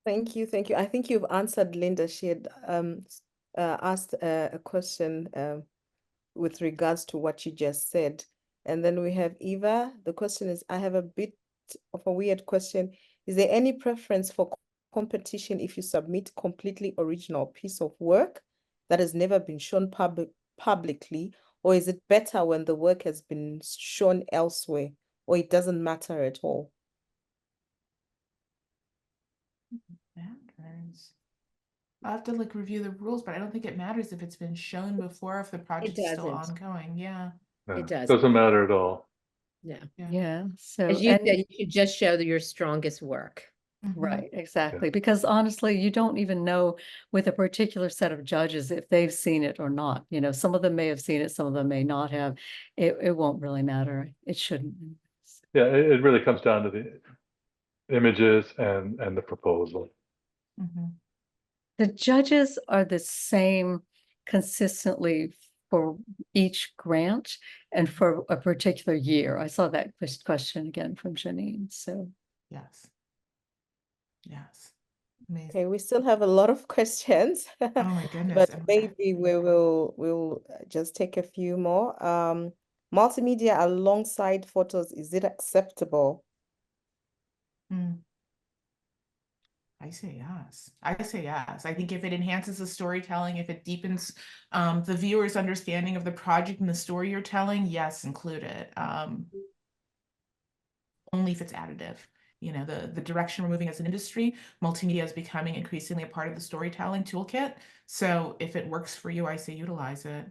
Thank you, thank you. I think you've answered Linda. She had asked a question with regards to what you just said. And then we have Eva. The question is, I have a bit of a weird question. Is there any preference for competition if you submit completely original piece of work that has never been shown publicly, or is it better when the work has been shown elsewhere, or it doesn't matter at all? Matters. I'll have to like review the rules, but I don't think it matters if it's been shown before, if the project is still doesn't. ongoing. Yeah. Yeah, It does. Doesn't matter at all. Yeah. Yeah. So, As you and said, you should just show your strongest work. Mhm. right, exactly. Because honestly, you don't even know with a particular set of judges if they've seen it or not. Some of them may have seen it, some of them may not have. It won't really matter. It shouldn't. Yeah, it really comes down to the images and the proposal. Mhm. The judges are the same consistently for each grant and for a particular year. I saw that question again from Janine, so. Yes. Yes. Amazing. Okay, we still have a lot of questions. Oh my goodness. But And maybe we'll just take a few more. Multimedia alongside photos, is it acceptable? I say yes. I say yes. I think if it enhances the storytelling, if it deepens the viewer's understanding of the project and the story you're telling, yes, include it. Only if it's additive. The direction we're moving as an industry, multimedia is becoming increasingly a part of the storytelling toolkit. So if it works for you, I say utilize it.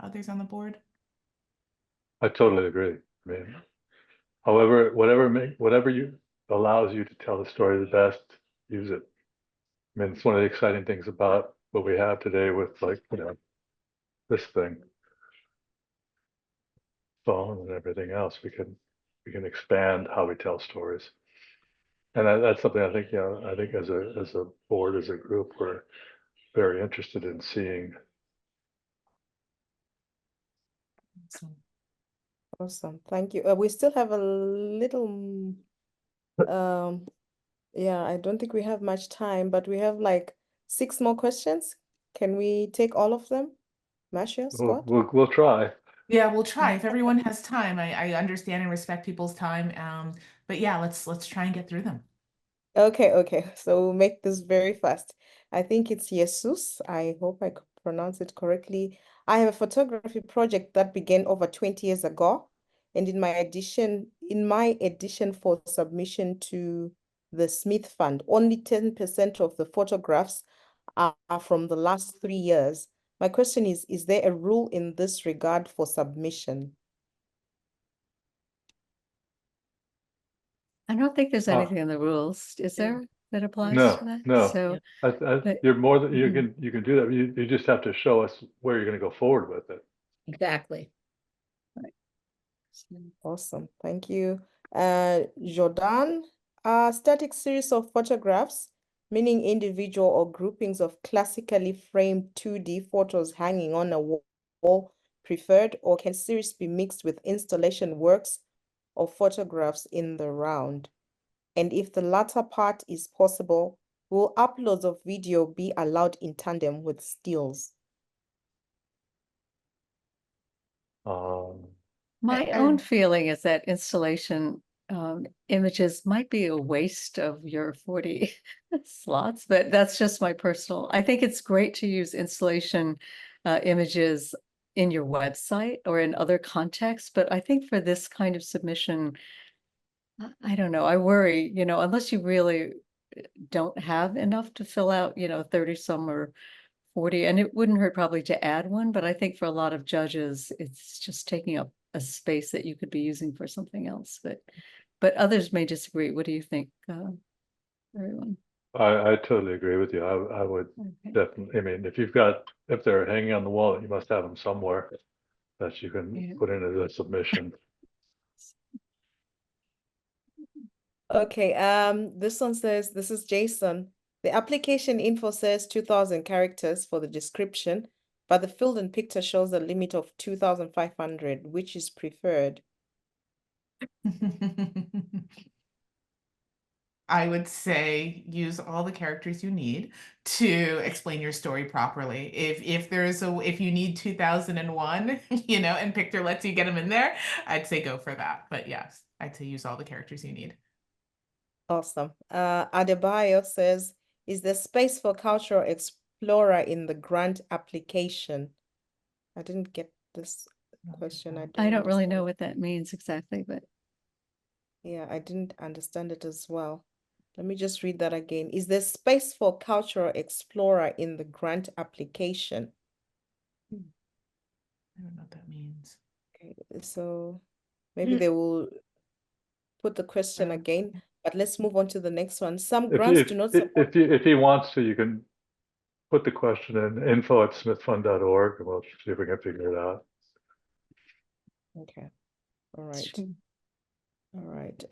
Others on the board? I totally agree. I mean, however, whatever allows you to tell the story the best, use it. I mean, it's one of the exciting things about what we have today with this thing, phone and everything else. We can expand how we tell stories. And that's something I think, I think as a board, as a group, we're very interested in seeing. Awesome, thank you. We still have a little, yeah, I don't think we have much time, but we have like 6 more questions. Can we take all of them? Marcia, Scott? We'll try. Yeah, we'll try. If everyone has time, I understand and respect people's time. But yeah, let's try and get through them. Okay, so we'll make this very fast. I think it's Jesus. I hope I could pronounce it correctly. I have a photography project that began over 20 years ago, and in my edition for submission to the Smith Fund, only 10% of the photographs are from the last 3 years. My question is there a rule in this regard for submission? I don't think there's anything in the rules, is there, that applies No, to that? no. So, but- You're more than you can do that. You just have to show us where you're going to go forward with it. Exactly. Awesome, thank you. Jordan, a static series of photographs, meaning individual or groupings of classically framed 2D photos hanging on a wall preferred, or can series be mixed with installation works of photographs in the round? And if the latter part is possible, will uploads of video be allowed in tandem with stills? My own feeling is that installation images might be a waste of your 40 slots, but that's just my personal. I think it's great to use installation images in your website or in other contexts, but I think for this kind of submission, I don't know, I worry, unless you really don't have enough to fill out, 30 some or 40, and it wouldn't hurt probably to add one, but I think for a lot of judges, it's just taking up a space that you could be using for something else. But but others may disagree. What do you think, everyone? I totally agree with you. I would Okay. definitely, I mean, if they're hanging on the wall, you must have them somewhere that you can Yeah. put in as a submission. Okay, this one says, this is Jason. The application info says 2,000 characters for the description, but the field and picture shows a limit of 2,500, which is preferred. I would say use all the characters you need to explain your story properly. If you need 2001, you know, and picture lets you get them in there, I'd say go for that. But yes, I'd say use all the characters you need. Awesome. Adebayo says, is there space for cultural explorer in the grant application? I didn't get this question. I don't really understand. know what that means exactly, but Yeah, I didn't understand it as well. Let me just read that again. Is there space for cultural explorer in the grant application? I don't know what that means. Okay, so maybe they will put the question Uh, again, but let's move on to the next one. Some If grants if do not support. if he wants to, you can put the question in info@smithfund.org, and we'll see if we can figure it out. Okay, all right. sure. All right,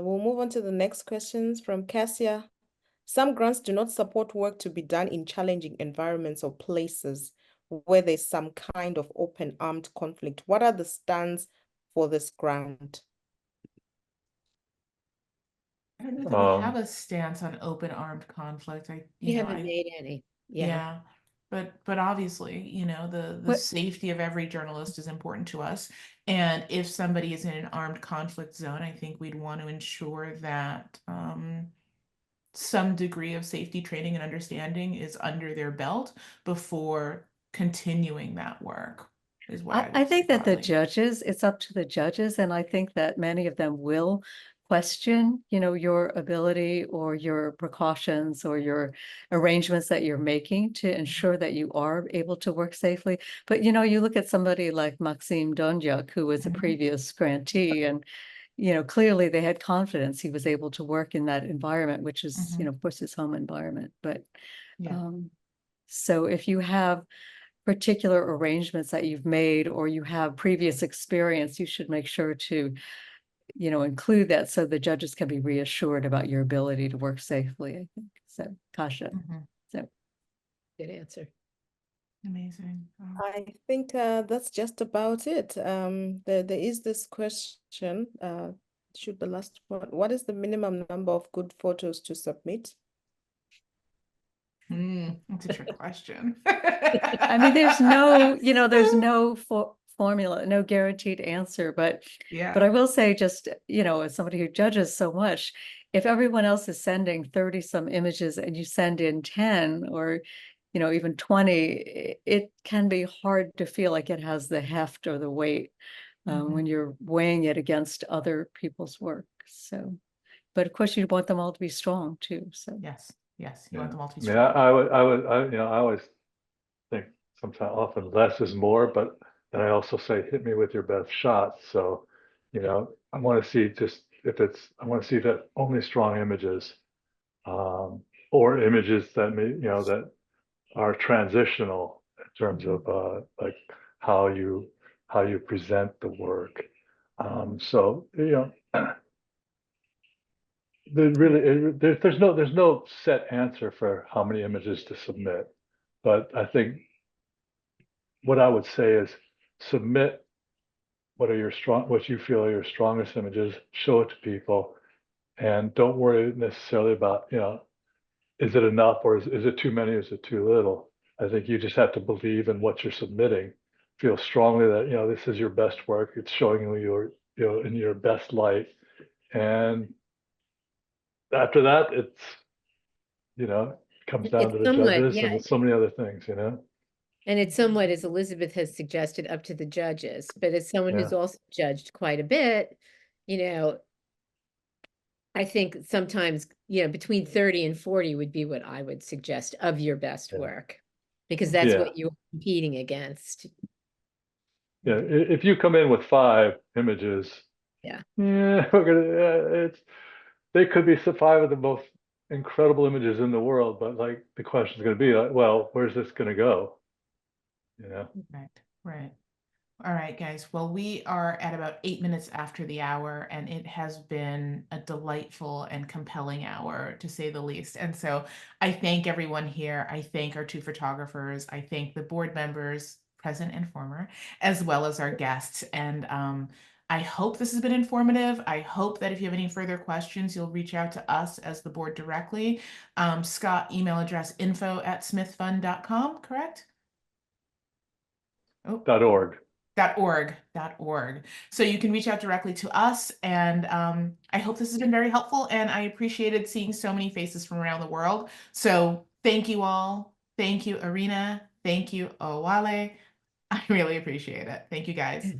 we'll move on to the next questions from Cassia. Some grants do not support work to be done in challenging environments or places where there's some kind of open armed conflict. What are the stands for this grant? I don't know that we have a stance on open armed conflict. You haven't made any. Yeah. But obviously, you know, the What- safety of every journalist is important to us. And if somebody is in an armed conflict zone, I think we'd want to ensure that some degree of safety training and understanding is under their belt before continuing that work, is what I think that the broadly. judges, it's up to the judges, and I think that many of them will question, you know, your ability or your precautions or your arrangements that you're making to ensure that you are able to work safely. But, you know, you look at somebody like Maxime Donjak, who was a Mhm. previous grantee, and, you know, clearly they had confidence he was able to work in that environment, which is, you know, of course, his home environment. But Yeah. so if you have particular arrangements that you've made or you have previous experience, you should make sure to, you know, include that so the judges can be reassured about your ability to work safely, I think. So, Kasha. Mhm. So, Good answer. Amazing. Oh. I think that's just about it. There is this question, should the last one, what is the minimum number of good photos to submit? That's a trick question. I mean, there's no, you know, there's no formula, no guaranteed answer, but Yeah. I will say, just, you know, as somebody who judges so much, if everyone else is sending 30 some images and you send in 10 or, you know, even 20, it can be hard to feel like it has the heft or the weight when you're weighing it against other people's work. So, but of course you want them all to be strong too. So Yes. You want them all to be I mean, strong. you know, I always think sometimes often less is more, but then I also say, hit me with your best shot. So, you know, I want to see I want to see that only strong images, or images that may, you know, that are transitional in terms of like how you present the work. So, you know, there's no set answer for how many images to submit, but I think what I would say is submit what you feel are your strongest images, show it to people, and don't worry necessarily about, you know, is it enough or is it too many, is it too little? I think you just have to believe in what you're submitting, feel strongly that, you know, this is your best work, it's showing you know, in your best light, and after that, it's, you know, comes down It's to the somewhat, judges yeah. and so many other things, you know. And it's somewhat, as Elizabeth has suggested, up to the judges, but as someone who's Yeah. also judged quite a bit, you know, I think sometimes, you know, between 30 and 40 would be what I would suggest of your best Yeah. work, because that's Yeah. what you're competing against. Yeah, if you come in with 5 images yeah, we're gonna, they could be 5 of the most incredible images in the world, but like the question is going to be like, well, where's this going to go? You know? Right, right. All right, guys. Well, we are at about 8 minutes after the hour, and it has been a delightful and compelling hour, to say the least. And so I thank everyone here. I thank our 2 photographers. I thank the board members, present and former, as well as our guests. And I hope this has been informative. I hope that if you have any further questions, you'll reach out to us as the board directly. Scott, email address info@smithfund.com, correct? Oh. .org. .org. So you can reach out directly to us, and I hope this has been very helpful, and I appreciated seeing so many faces from around the world. So thank you all. Thank you, Irina. Thank you, Oyewole. I really appreciate it. Thank you, guys.